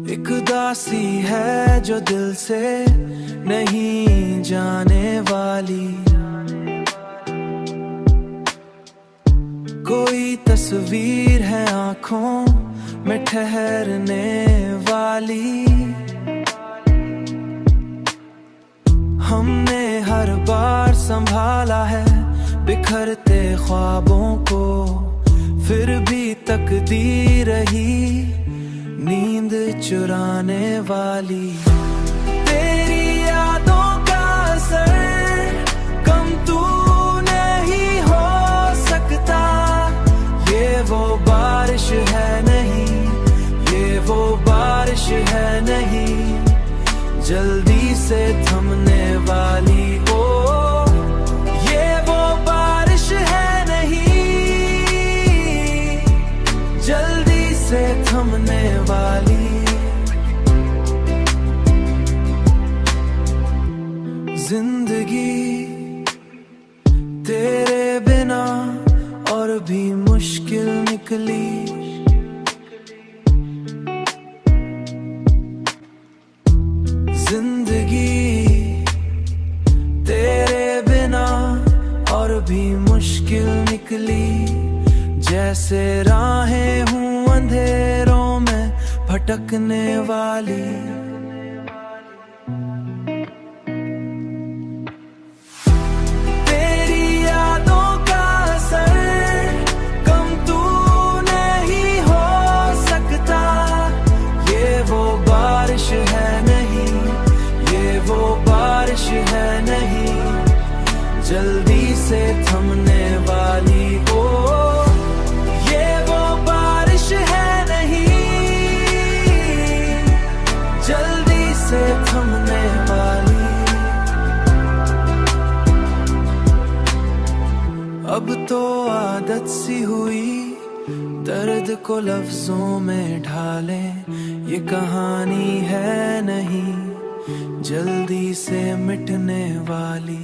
एक उदासी है जो दिल से नहीं जाने वाली, कोई तस्वीर है आंखों में ठहरने वाली। हमने हर बार संभाला है बिखरते ख्वाबों को, फिर भी तकदीर रही नींद चुराने वाली। तेरी यादों का असर कम तू नहीं हो सकता, ये वो बारिश है नहीं, ये वो बारिश है नहीं, जल्दी से थमने वाली। ओ ये वो बारिश है नहीं, जल्दी से थमने वाली। जिंदगी तेरे बिना और भी मुश्किल निकली, जिंदगी तेरे बिना और भी मुश्किल निकली। जैसे राहें हूँ अंधेरों में भटकने वाली। तेरी यादों का असर कम तू नहीं हो सकता, ये वो बारिश है नहीं, ये वो बारिश है नहीं, जल्दी से थमने वाली। ओ ये वो बारिश है नहीं, जल्दी से थमने वाली। अब तो आदत सी हुई दर्द को लफ्जों में ढालें, ये कहानी है नहीं जल्दी से मिटने वाली।